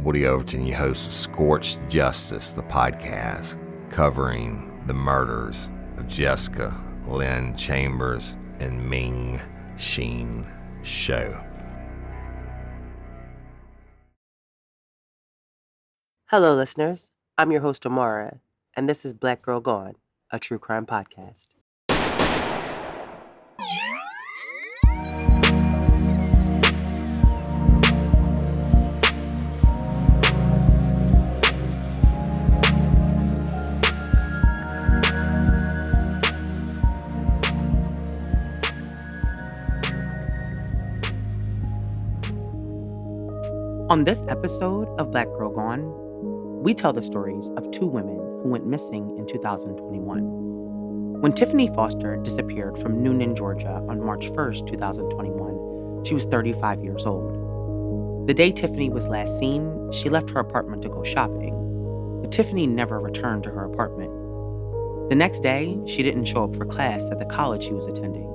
Woody Overton, your host of Scorched Justice, the podcast covering the murders of Jessica Lynn Chambers and Ming Sheen Show. Hello, listeners. I'm your host, Amara, and this is Black Girl Gone, a true crime podcast. On this episode of Black Girl Gone, we tell the stories of two women who went missing in 2021. When Tiffany Foster disappeared from Noonan, Georgia on March 1st, 2021, she was 35 years old. The day Tiffany was last seen, she left her apartment to go shopping, but Tiffany never returned to her apartment. The next day, she didn't show up for class at the college she was attending,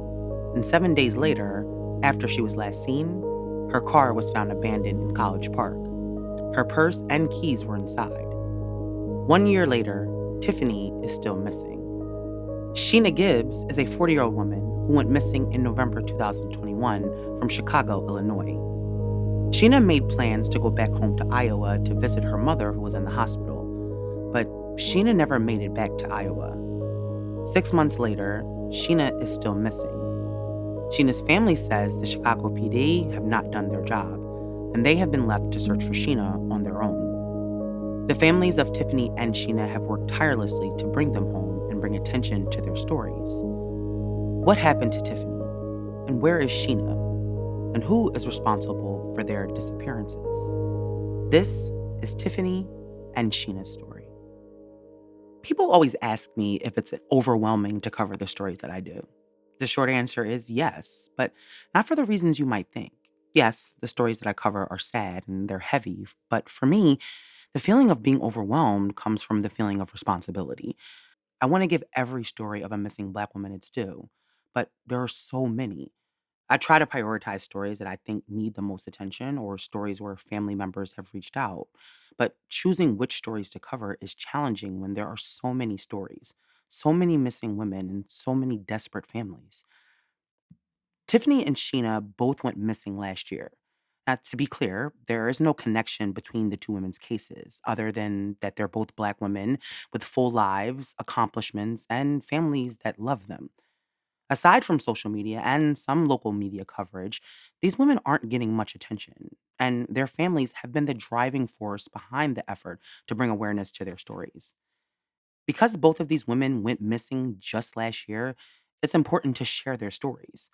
and 7 days later, after she was last seen, her car was found abandoned in College Park. Her purse and keys were inside. 1 year later, Tiffany is still missing. Sheena Gibbs is a 40-year-old woman who went missing in November 2021 from Chicago, Illinois. Sheena made plans to go back home to Iowa to visit her mother who was in the hospital, but Sheena never made it back to Iowa. 6 months later, Sheena is still missing. Sheena's family says the Chicago PD have not done their job, and they have been left to search for Sheena on their own. The families of Tiffany and Sheena have worked tirelessly to bring them home and bring attention to their stories. What happened to Tiffany? And where is Sheena? And who is responsible for their disappearances? This is Tiffany and Sheena's story. People always ask me if it's overwhelming to cover the stories that I do. The short answer is yes, but not for the reasons you might think. Yes, the stories that I cover are sad and they're heavy, but for me, the feeling of being overwhelmed comes from the feeling of responsibility. I want to give every story of a missing Black woman its due, but there are so many. I try to prioritize stories that I think need the most attention or stories where family members have reached out. But choosing which stories to cover is challenging when there are so many stories, so many missing women, and so many desperate families. Tiffany and Sheena both went missing last year. Now, to be clear, there is no connection between the two women's cases, other than that they're both Black women with full lives, accomplishments, and families that love them. Aside from social media and some local media coverage, these women aren't getting much attention, and their families have been the driving force behind the effort to bring awareness to their stories. Because both of these women went missing just last year, it's important to share their stories.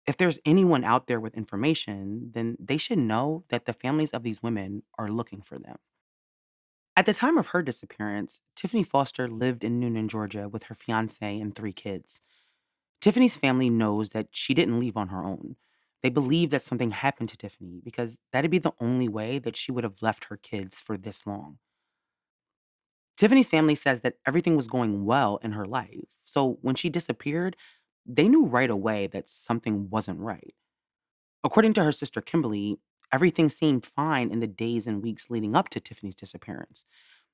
If there's anyone out there with information, then they should know that the families of these women are looking for them. At the time of her disappearance, Tiffany Foster lived in Noonan, Georgia with her fiance and 3 kids. Tiffany's family knows that she didn't leave on her own. They believe that something happened to Tiffany because that'd be the only way that she would have left her kids for this long. Tiffany's family says that everything was going well in her life. So when she disappeared, they knew right away that something wasn't right. According to her sister Kimberly, everything seemed fine in the days and weeks leading up to Tiffany's disappearance.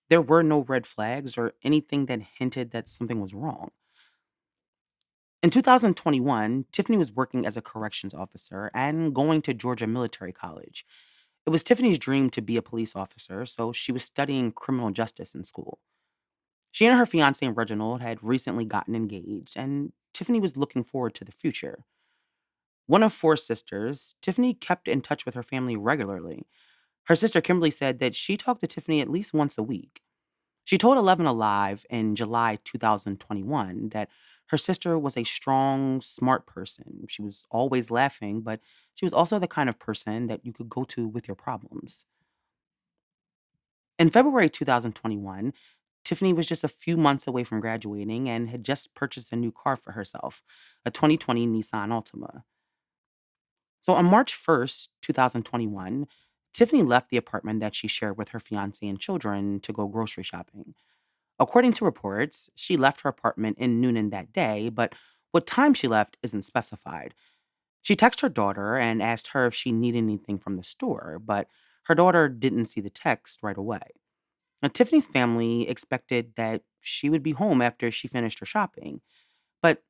There were no red flags or anything that hinted that something was wrong. In 2021, Tiffany was working as a corrections officer and going to Georgia Military College. It was Tiffany's dream to be a police officer, so she was studying criminal justice in school. She and her fiance Reginald had recently gotten engaged, and Tiffany was looking forward to the future. One of 4 sisters, Tiffany kept in touch with her family regularly. Her sister Kimberly said that she talked to Tiffany at least once a week. She told 11 Alive in July 2021 that her sister was a strong, smart person. She was always laughing, but she was also the kind of person that you could go to with your problems. In February 2021, Tiffany was just a few months away from graduating and had just purchased a new car for herself, a 2020 Nissan Altima. So on March 1st, 2021, Tiffany left the apartment that she shared with her fiance and children to go grocery shopping. According to reports, she left her apartment in Noonan that day, but what time she left isn't specified. She texted her daughter and asked her if she needed anything from the store, but Her daughter didn't see the text right away. Now, Tiffany's family expected that she would be home after she finished her shopping. But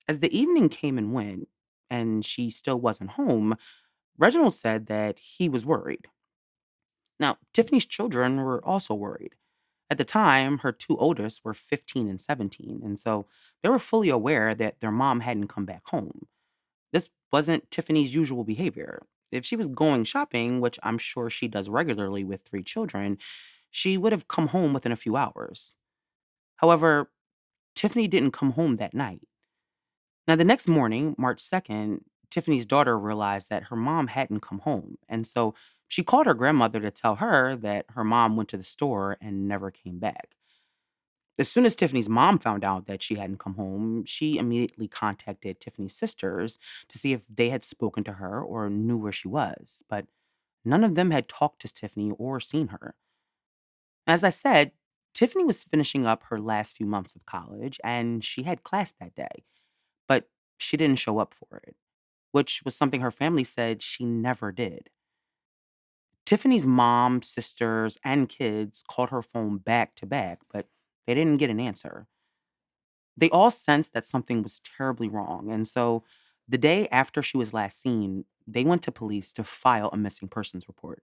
as the evening came and went, and she still wasn't home, Reginald said that he was worried. Now, Tiffany's children were also worried. At the time, her two oldest were 15 and 17, and so they were fully aware that their mom hadn't come back home. This wasn't Tiffany's usual behavior. If she was going shopping, which I'm sure she does regularly with three children, she would have come home within a few hours. However, Tiffany didn't come home that night. Now, the next morning, March 2nd, Tiffany's daughter realized that her mom hadn't come home. And so she called her grandmother to tell her that her mom went to the store and never came back. As soon as Tiffany's mom found out that she hadn't come home, she immediately contacted Tiffany's sisters to see if they had spoken to her or knew where she was. But none of them had talked to Tiffany or seen her. As I said, Tiffany was finishing up her last few months of college and she had class that day, but she didn't show up for it, which was something her family said she never did. Tiffany's mom, sisters, and kids called her phone back to back, but they didn't get an answer. They all sensed that something was terribly wrong, and so the day after she was last seen, they went to police to file a missing persons report.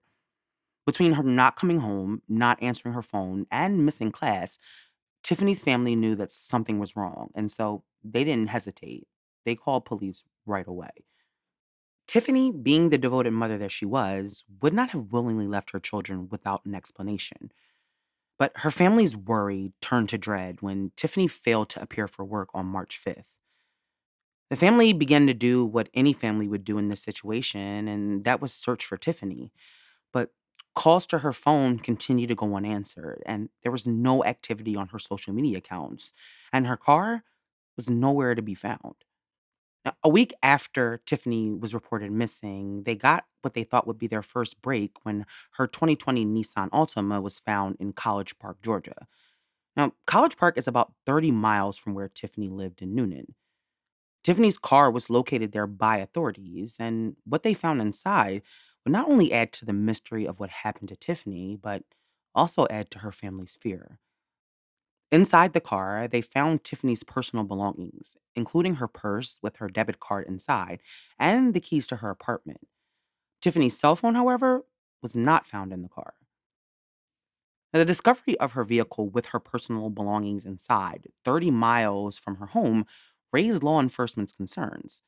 Between her not coming home, not answering her phone, and missing class, Tiffany's family knew that something was wrong, and so they didn't hesitate. They called police right away. Tiffany, being the devoted mother that she was, would not have willingly left her children without an explanation. But her family's worry turned to dread when Tiffany failed to appear for work on March 5th. The family began to do what any family would do in this situation, and that was search for Tiffany. But calls to her phone continued to go unanswered, and there was no activity on her social media accounts, and her car was nowhere to be found. Now, a week after Tiffany was reported missing, they got what they thought would be their first break when her 2020 Nissan Altima was found in College Park, Georgia. Now, College Park is about 30 miles from where Tiffany lived in Noonan. Tiffany's car was located there by authorities, and what they found inside would not only add to the mystery of what happened to Tiffany, but also add to her family's fear. Inside the car, they found Tiffany's personal belongings, including her purse with her debit card inside and the keys to her apartment. Tiffany's cell phone, however, was not found in the car. Now, the discovery of her vehicle with her personal belongings inside, 30 miles from her home, raised law enforcement's concerns.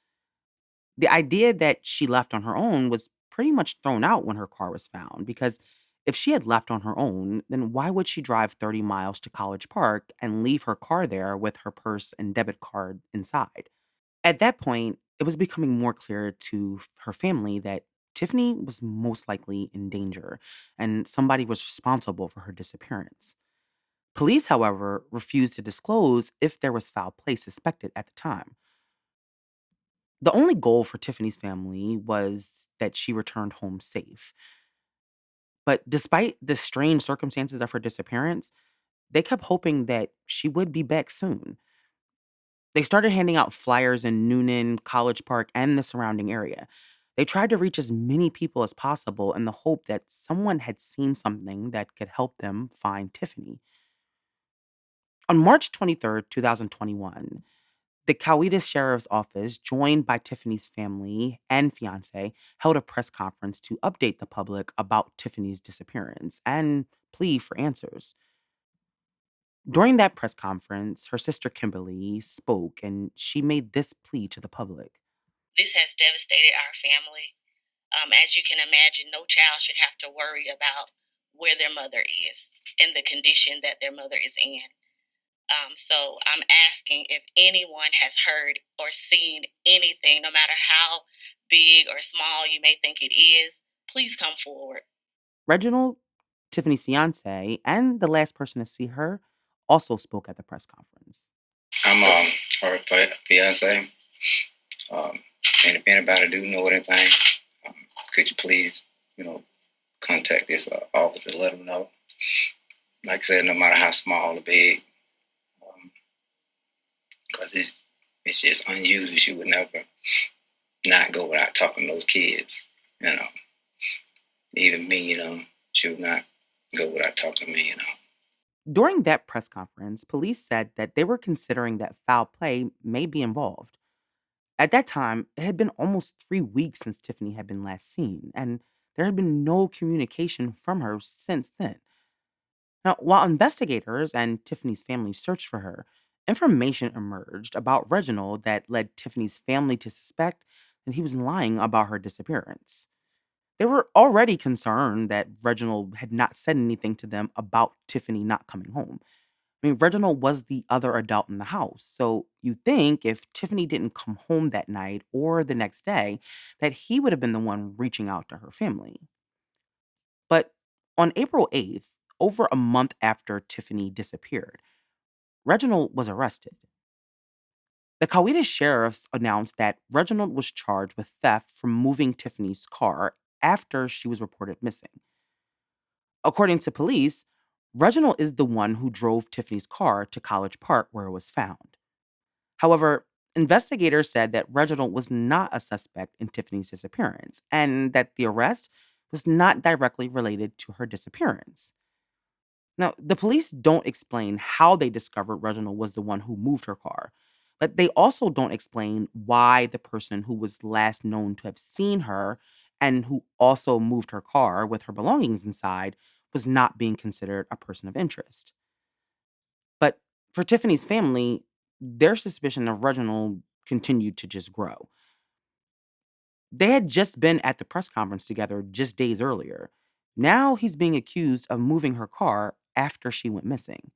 The idea that she left on her own was pretty much thrown out when her car was found because if she had left on her own, then why would she drive 30 miles to College Park and leave her car there with her purse and debit card inside? At that point, it was becoming more clear to her family that Tiffany was most likely in danger and somebody was responsible for her disappearance. Police, however, refused to disclose if there was foul play suspected at the time. The only goal for Tiffany's family was that she returned home safe. But despite the strange circumstances of her disappearance, they kept hoping that she would be back soon. They started handing out flyers in Noonan, College Park, and the surrounding area. They tried to reach as many people as possible in the hope that someone had seen something that could help them find Tiffany. On March 23rd, 2021, the Coweta Sheriff's Office, joined by Tiffany's family and fiance, held a press conference to update the public about Tiffany's disappearance and plea for answers. During that press conference, her sister Kimberly spoke and she made this plea to the public. This has devastated our family. As you can imagine, no child should have to worry about where their mother is and the condition that their mother is in. So I'm asking if anyone has heard or seen anything, no matter how big or small you may think it is, please come forward. Reginald, Tiffany's fiance, and the last person to see her also spoke at the press conference. I'm her fiance. Um, and if anybody do know anything, um, could you please, contact this office and let them know. Like I said, no matter how small or big, because it's just unusual. She would never not go without talking to those kids. You know, even me, she would not go without talking to me. During that press conference, police said that they were considering that foul play may be involved. At that time, it had been almost 3 weeks since Tiffany had been last seen, and there had been no communication from her since then. Now, while investigators and Tiffany's family searched for her, information emerged about Reginald that led Tiffany's family to suspect that he was lying about her disappearance. They were already concerned that Reginald had not said anything to them about Tiffany not coming home. I mean, Reginald was the other adult in the house, so you'd think if Tiffany didn't come home that night or the next day, that he would have been the one reaching out to her family. But on April 8th, over a month after Tiffany disappeared, Reginald was arrested. The Coweta sheriffs announced that Reginald was charged with theft from moving Tiffany's car after she was reported missing. According to police, Reginald is the one who drove Tiffany's car to College Park where it was found. However, investigators said that Reginald was not a suspect in Tiffany's disappearance and that the arrest was not directly related to her disappearance. Now, the police don't explain how they discovered Reginald was the one who moved her car, but they also don't explain why the person who was last known to have seen her and who also moved her car with her belongings inside was not being considered a person of interest. But for Tiffany's family, their suspicion of Reginald continued to just grow. They had just been at the press conference together just days earlier. Now he's being accused of moving her car after she went missing.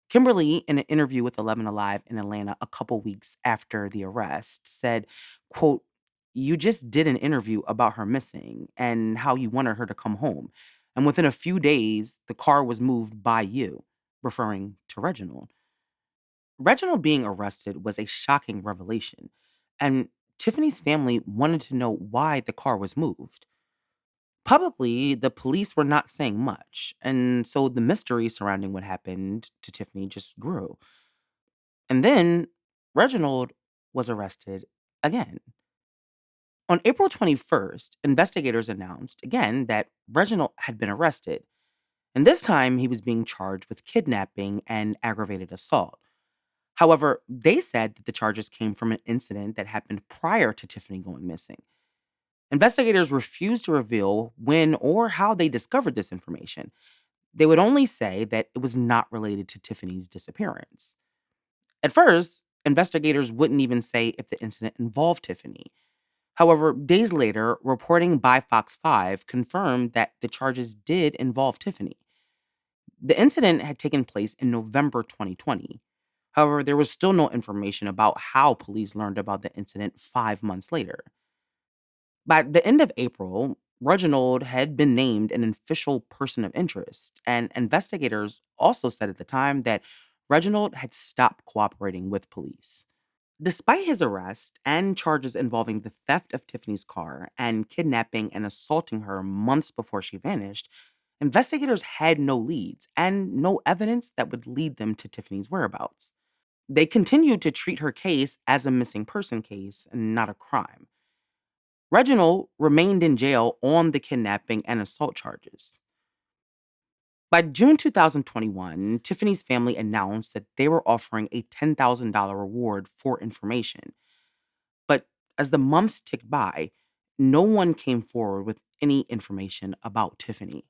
Kimberly, in an interview with 11 Alive in Atlanta a couple weeks after the arrest, said, quote, "You just did an interview about her missing and how you wanted her to come home. And within a few days, the car was moved by you," referring to Reginald. Reginald being arrested was a shocking revelation, and Tiffany's family wanted to know why the car was moved. Publicly, the police were not saying much, and so the mystery surrounding what happened to Tiffany just grew. And then Reginald was arrested again. On April 21st, investigators announced again that Reginald had been arrested, and this time he was being charged with kidnapping and aggravated assault. However, they said that the charges came from an incident that happened prior to Tiffany going missing. Investigators refused to reveal when or how they discovered this information. They would only say that it was not related to Tiffany's disappearance. At first, investigators wouldn't even say if the incident involved Tiffany. However, days later, reporting by Fox 5 confirmed that the charges did involve Tiffany. The incident had taken place in November 2020. However, there was still no information about how police learned about the incident 5 months later. By the end of April, Reginald had been named an official person of interest, and investigators also said at the time that Reginald had stopped cooperating with police. Despite his arrest and charges involving the theft of Tiffany's car and kidnapping and assaulting her months before she vanished, investigators had no leads and no evidence that would lead them to Tiffany's whereabouts. They continued to treat her case as a missing person case and not a crime. Reginald remained in jail on the kidnapping and assault charges. By June 2021, Tiffany's family announced that they were offering a $10,000 reward for information. But as the months ticked by, no one came forward with any information about Tiffany.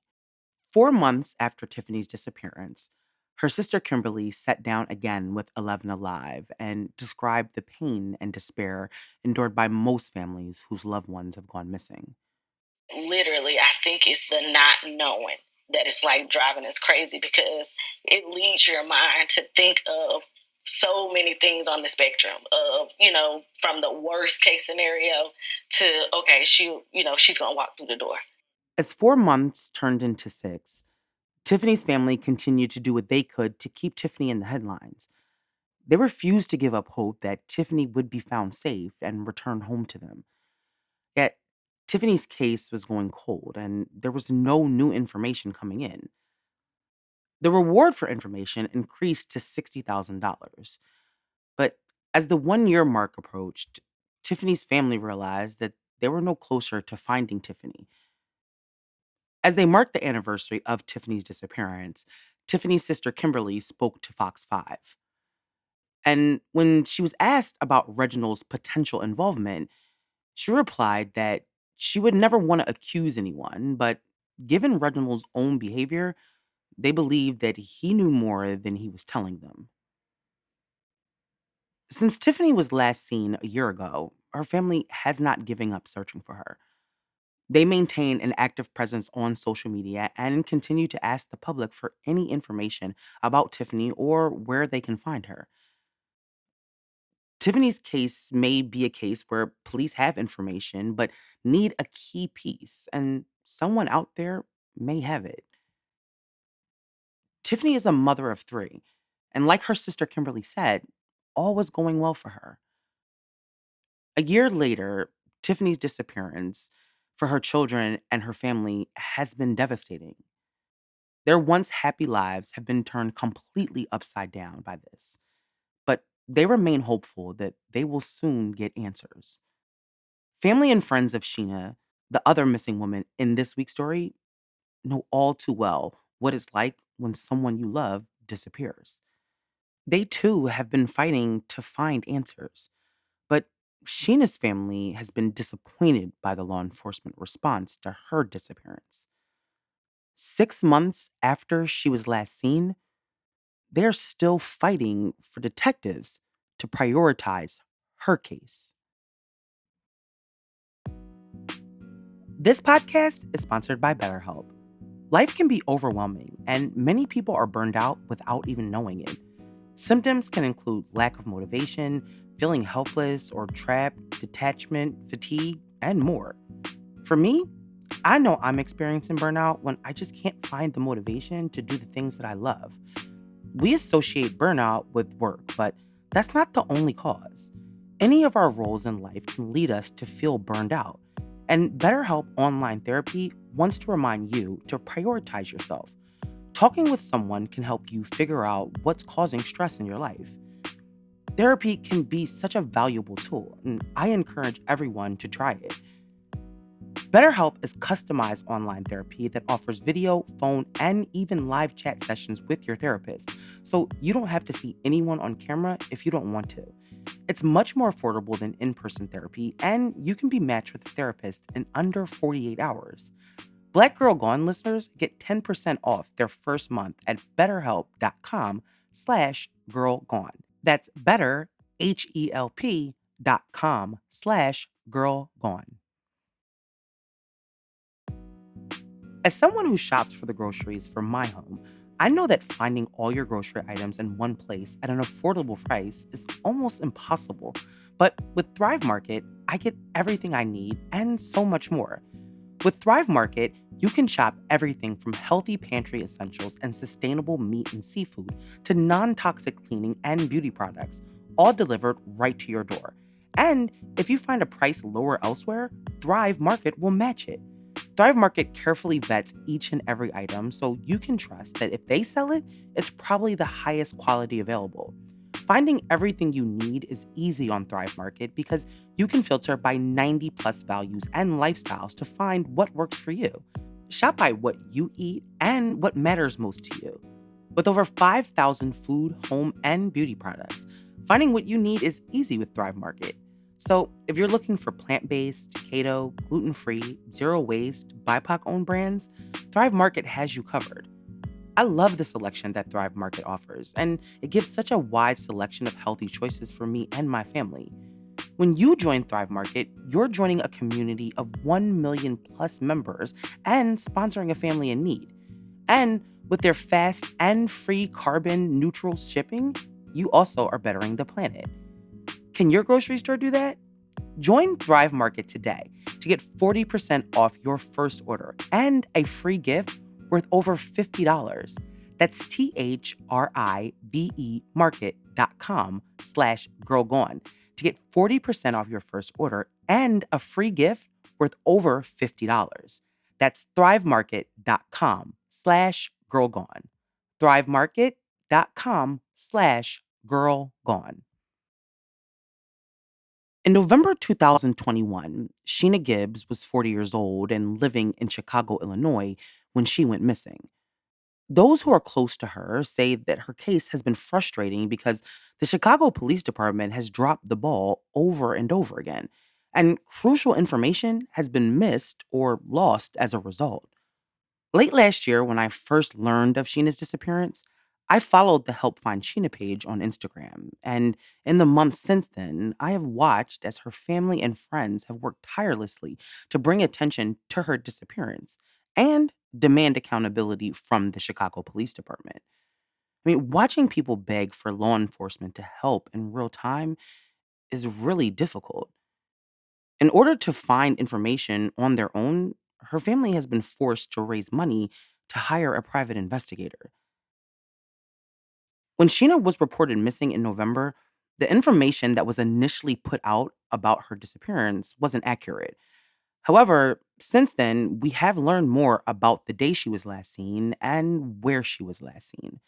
4 months after Tiffany's disappearance, her sister Kimberly sat down again with 11 Alive and described the pain and despair endured by most families whose loved ones have gone missing. Literally, I think it's the not knowing that it's like driving us crazy because it leads your mind to think of so many things on the spectrum of, from the worst case scenario to, okay, she's going to walk through the door. As 4 months turned into 6, Tiffany's family continued to do what they could to keep Tiffany in the headlines. They refused to give up hope that Tiffany would be found safe and return home to them. Yet, Tiffany's case was going cold, and there was no new information coming in. The reward for information increased to $60,000. But as the 1 year mark approached, Tiffany's family realized that they were no closer to finding Tiffany. As they marked the anniversary of Tiffany's disappearance, Tiffany's sister Kimberly spoke to Fox 5. And when she was asked about Reginald's potential involvement, she replied that she would never want to accuse anyone, but given Reginald's own behavior, they believed that he knew more than he was telling them. Since Tiffany was last seen a year ago, her family has not given up searching for her. They maintain an active presence on social media and continue to ask the public for any information about Tiffany or where they can find her. Tiffany's case may be a case where police have information but need a key piece, and someone out there may have it. Tiffany is a mother of three, and like her sister Kimberly said, all was going well for her. A year later, Tiffany's disappearance for her children and her family has been devastating. Their once happy lives have been turned completely upside down by this, but they remain hopeful that they will soon get answers. Family and friends of Sheena, the other missing woman in this week's story, know all too well what it's like when someone you love disappears. They too have been fighting to find answers, but Sheena's family has been disappointed by the law enforcement response to her disappearance. 6 months after she was last seen, they're still fighting for detectives to prioritize her case. This podcast is sponsored by BetterHelp. Life can be overwhelming, and many people are burned out without even knowing it. Symptoms can include lack of motivation, feeling helpless or trapped, detachment, fatigue, and more. For me, I know I'm experiencing burnout when I just can't find the motivation to do the things that I love. We associate burnout with work, but that's not the only cause. Any of our roles in life can lead us to feel burned out. And BetterHelp Online Therapy wants to remind you to prioritize yourself. Talking with someone can help you figure out what's causing stress in your life. Therapy can be such a valuable tool, and I encourage everyone to try it. BetterHelp is customized online therapy that offers video, phone, and even live chat sessions with your therapist, so you don't have to see anyone on camera if you don't want to. It's much more affordable than in-person therapy, and you can be matched with a therapist in under 48 hours. Black Girl Gone listeners get 10% off their first month at betterhelp.com/girlgone. That's better, HELP.com/girlgone. As someone who shops for the groceries for my home, I know that finding all your grocery items in one place at an affordable price is almost impossible. But with Thrive Market, I get everything I need and so much more. With Thrive Market, you can shop everything from healthy pantry essentials and sustainable meat and seafood to non-toxic cleaning and beauty products, all delivered right to your door. And if you find a price lower elsewhere, Thrive Market will match it. Thrive Market carefully vets each and every item so you can trust that if they sell it, it's probably the highest quality available. Finding everything you need is easy on Thrive Market because you can filter by 90 plus values and lifestyles to find what works for you. Shop by what you eat and what matters most to you. With over 5,000 food, home, and beauty products, finding what you need is easy with Thrive Market. So if you're looking for plant-based, keto, gluten-free, zero-waste, BIPOC-owned brands, Thrive Market has you covered. I love the selection that Thrive Market offers, and it gives such a wide selection of healthy choices for me and my family. When you join Thrive Market, you're joining a community of 1 million plus members and sponsoring a family in need. And with their fast and free carbon neutral shipping, you also are bettering the planet. Can your grocery store do that? Join Thrive Market today to get 40% off your first order and a free gift worth over $50. That's THRIVE market.com/girlgone to get 40% off your first order and a free gift worth over $50. That's thrivemarket.com/girlgone. thrivemarket.com/girlgone. In November 2021, Sheena Gibbs was 40 years old and living in Chicago, Illinois, when she went missing. Those who are close to her say that her case has been frustrating because the Chicago Police Department has dropped the ball over and over again, and crucial information has been missed or lost as a result. Late last year, when I first learned of Sheena's disappearance, I followed the Help Find Sheena page on Instagram. And in the months since then, I have watched as her family and friends have worked tirelessly to bring attention to her disappearance and demand accountability from the Chicago Police Department. I mean, watching people beg for law enforcement to help in real time is really difficult. In order to find information on their own, her family has been forced to raise money to hire a private investigator. When Sheena was reported missing in November, the information that was initially put out about her disappearance wasn't accurate. However, since then, we have learned more about the day she was last seen and where she was last seen.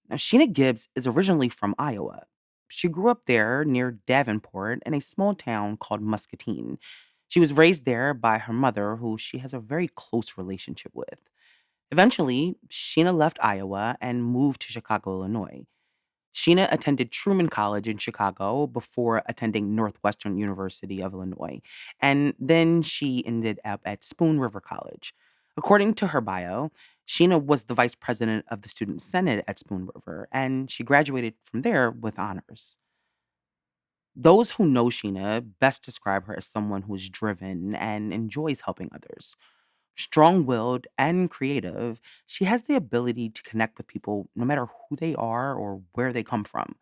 Now, Sheena Gibbs is originally from Iowa. She grew up there near Davenport in a small town called Muscatine. She was raised there by her mother, who she has a very close relationship with. Eventually, Sheena left Iowa and moved to Chicago, Illinois. Sheena attended Truman College in Chicago before attending Northwestern University of Illinois, and then she ended up at Spoon River College. According to her bio, Sheena was the vice president of the Student Senate at Spoon River, and she graduated from there with honors. Those who know Sheena best describe her as someone who is driven and enjoys helping others. Strong willed and creative, she has the ability to connect with people no matter who they are or where they come from.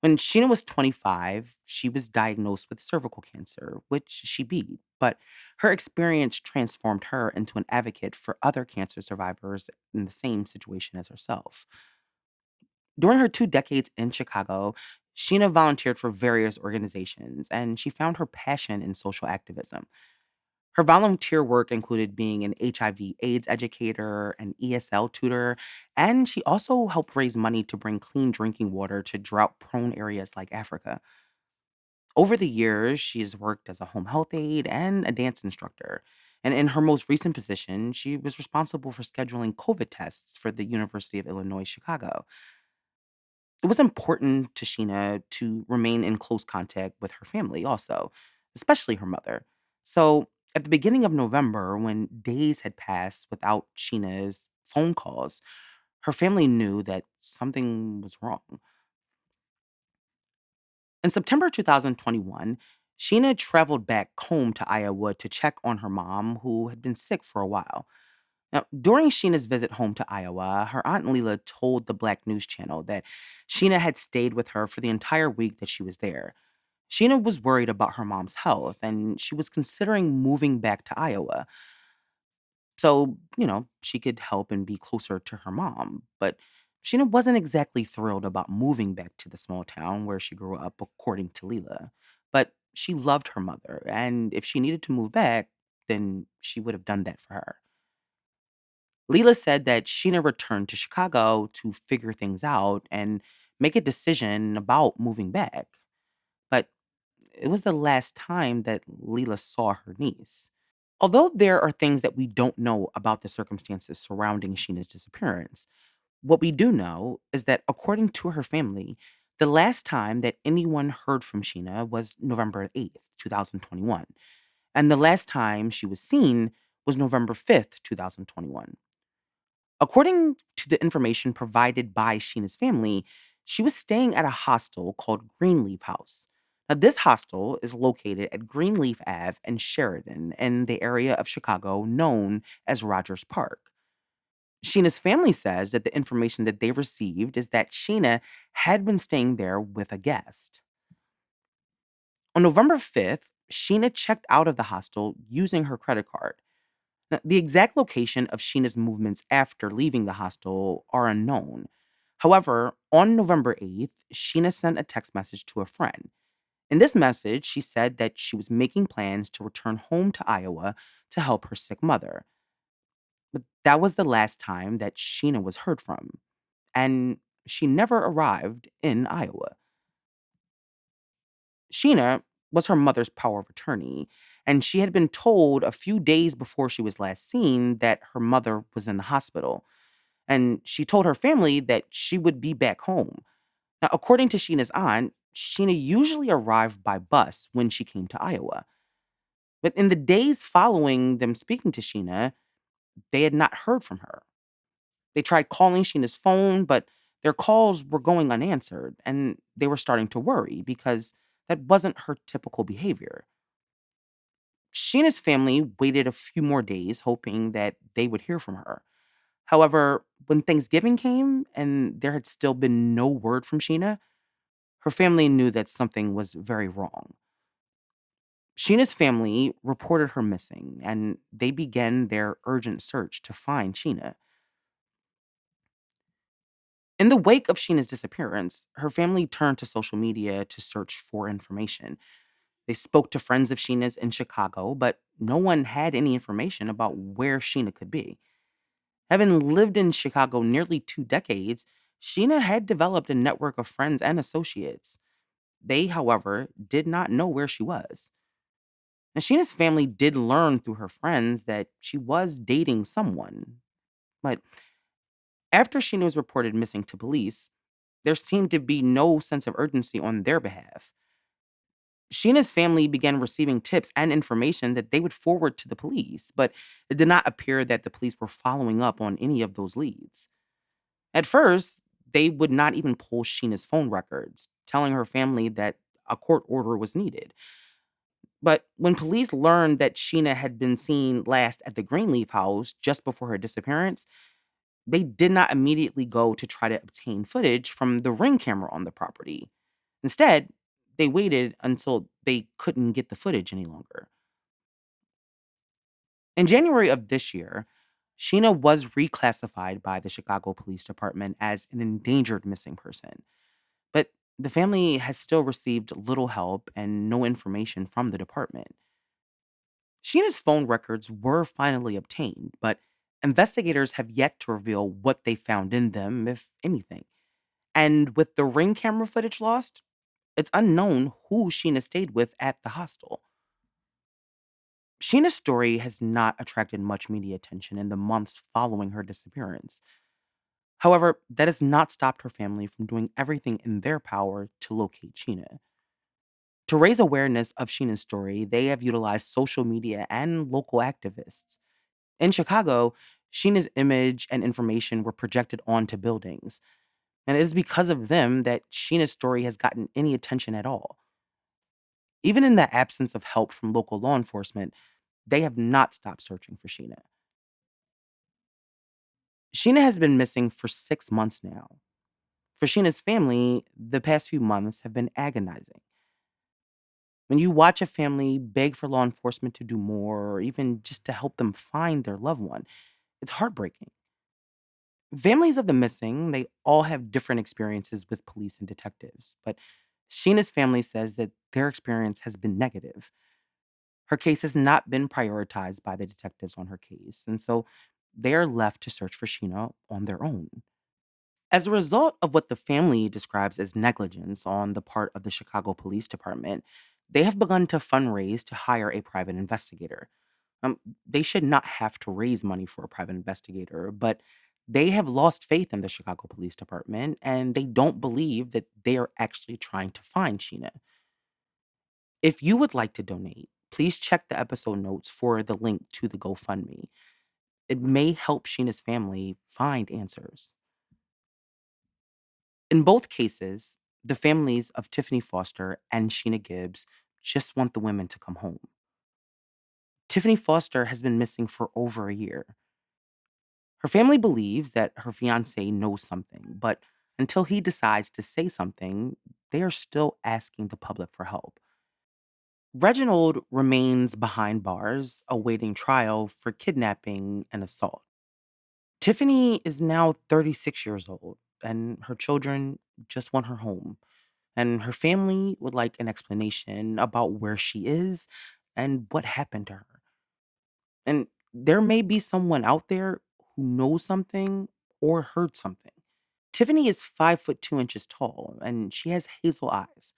When Sheena was 25, she was diagnosed with cervical cancer, which she beat, but her experience transformed her into an advocate for other cancer survivors in the same situation as herself. During her 2 decades in Chicago, Sheena volunteered for various organizations and she found her passion in social activism. Her volunteer work included being an HIV/AIDS educator, an ESL tutor, and she also helped raise money to bring clean drinking water to drought prone areas like Africa. Over the years, she has worked as a home health aide and a dance instructor. And in her most recent position, she was responsible for scheduling COVID tests for the University of Illinois Chicago. It was important to Sheena to remain in close contact with her family also, especially her mother. So at the beginning of November, when days had passed without Sheena's phone calls, her family knew that something was wrong. In September 2021, Sheena traveled back home to Iowa to check on her mom, who had been sick for a while. Now, during Sheena's visit home to Iowa, her aunt Leela told the Black News Channel that Sheena had stayed with her for the entire week that she was there. Sheena was worried about her mom's health and she was considering moving back to Iowa so, she could help and be closer to her mom. But Sheena wasn't exactly thrilled about moving back to the small town where she grew up, according to Leela. But she loved her mother, and if she needed to move back, then she would have done that for her. Leela said that Sheena returned to Chicago to figure things out and make a decision about moving back. But it was the last time that Leela saw her niece. Although there are things that we don't know about the circumstances surrounding Sheena's disappearance, what we do know is that according to her family, the last time that anyone heard from Sheena was November 8th, 2021. And the last time she was seen was November 5th, 2021. According to the information provided by Sheena's family, she was staying at a hostel called Greenleaf House. Now, this hostel is located at Greenleaf Ave and Sheridan in the area of Chicago known as Rogers Park. Sheena's family says that the information that they received is that Sheena had been staying there with a guest. On November 5th, Sheena checked out of the hostel using her credit card. Now, the exact location of Sheena's movements after leaving the hostel are unknown. However, on November 8th, Sheena sent a text message to a friend. In this message, she said that she was making plans to return home to Iowa to help her sick mother. But that was the last time that Sheena was heard from. And she never arrived in Iowa. Sheena was her mother's power of attorney, and she had been told a few days before she was last seen that her mother was in the hospital. And she told her family that she would be back home. Now, according to Sheena's aunt, Sheena usually arrived by bus when she came to Iowa. But in the days following them speaking to Sheena, they had not heard from her. They tried calling Sheena's phone, but their calls were going unanswered, and they were starting to worry because that wasn't her typical behavior. Sheena's family waited a few more days, hoping that they would hear from her. However, when Thanksgiving came and there had still been no word from Sheena, her family knew that something was very wrong. Sheena's family reported her missing, and they began their urgent search to find Sheena. In the wake of Sheena's disappearance, her family turned to social media to search for information. They spoke to friends of Sheena's in Chicago, but no one had any information about where Sheena could be. Having lived in Chicago nearly 2 decades, Sheena had developed a network of friends and associates. They, however, did not know where she was. And Sheena's family did learn through her friends that she was dating someone. But after Sheena was reported missing to police, there seemed to be no sense of urgency on their behalf. Sheena's family began receiving tips and information that they would forward to the police, but it did not appear that the police were following up on any of those leads. At first, they would not even pull Sheena's phone records, telling her family that a court order was needed. But when police learned that Sheena had been seen last at the Greenleaf house just before her disappearance, they did not immediately go to try to obtain footage from the ring camera on the property. Instead, they waited until they couldn't get the footage any longer. In January of this year, Sheena was reclassified by the Chicago Police Department as an endangered missing person. But the family has still received little help and no information from the department. Sheena's phone records were finally obtained, but investigators have yet to reveal what they found in them, if anything. And with the ring camera footage lost, it's unknown who Sheena stayed with at the hostel. Sheena's story has not attracted much media attention in the months following her disappearance. However, that has not stopped her family from doing everything in their power to locate Sheena. To raise awareness of Sheena's story, they have utilized social media and local activists. In Chicago, Sheena's image and information were projected onto buildings, and it is because of them that Sheena's story has gotten any attention at all. Even in the absence of help from local law enforcement, they have not stopped searching for Sheena. Sheena has been missing for 6 months now. For Sheena's family, the past few months have been agonizing. When you watch a family beg for law enforcement to do more, or even just to help them find their loved one, it's heartbreaking. Families of the missing, they all have different experiences with police and detectives, but Sheena's family says that their experience has been negative. Her case has not been prioritized by the detectives on her case, and so they are left to search for Sheena on their own. As a result of what the family describes as negligence on the part of the Chicago Police Department, they have begun to fundraise to hire a private investigator. They should not have to raise money for a private investigator, but they have lost faith in the Chicago Police Department and they don't believe that they are actually trying to find Sheena. If you would like to donate, please check the episode notes for the link to the GoFundMe. It may help Sheena's family find answers. In both cases, the families of Tiffany Foster and Sheena Gibbs just want the women to come home. Tiffany Foster has been missing for over a year. Her family believes that her fiance knows something, but until he decides to say something, they are still asking the public for help. Reginald remains behind bars, awaiting trial for kidnapping and assault. Tiffany is now 36 years old, and her children just want her home. And her family would like an explanation about where she is and what happened to her. And there may be someone out there who knows something or heard something. Tiffany is 5'2" tall and she has hazel eyes.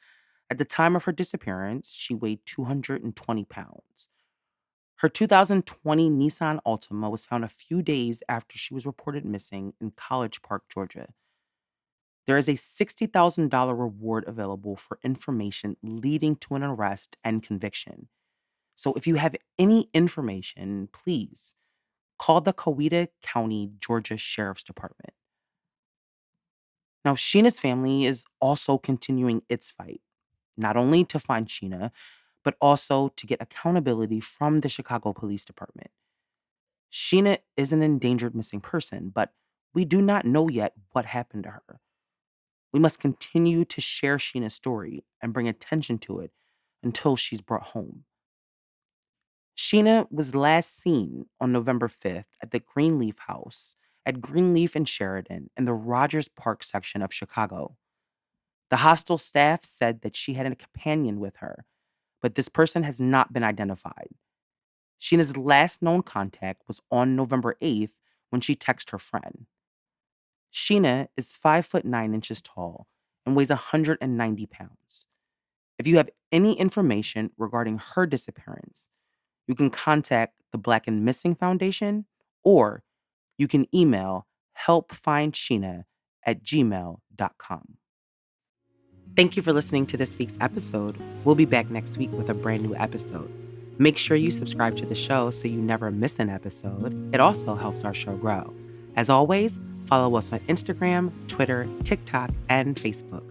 At the time of her disappearance, she weighed 220 pounds. Her 2020 Nissan Altima was found a few days after she was reported missing in College Park, Georgia. There is a $60,000 reward available for information leading to an arrest and conviction. So if you have any information, please call the Coweta County, Georgia Sheriff's Department. Now, Sheena's family is also continuing its fight, not only to find Sheena, but also to get accountability from the Chicago Police Department. Sheena is an endangered missing person, but we do not know yet what happened to her. We must continue to share Sheena's story and bring attention to it until she's brought home. Sheena was last seen on November 5th at the Greenleaf House at Greenleaf and Sheridan in the Rogers Park section of Chicago. The hostel staff said that she had a companion with her, but this person has not been identified. Sheena's last known contact was on November 8th when she texted her friend. Sheena is 5'9" tall and weighs 190 pounds. If you have any information regarding her disappearance, you can contact the Black and Missing Foundation, or you can email helpfindsheena@gmail.com. Thank you for listening to this week's episode. We'll be back next week with a brand new episode. Make sure you subscribe to the show so you never miss an episode. It also helps our show grow. As always, follow us on Instagram, Twitter, TikTok, and Facebook.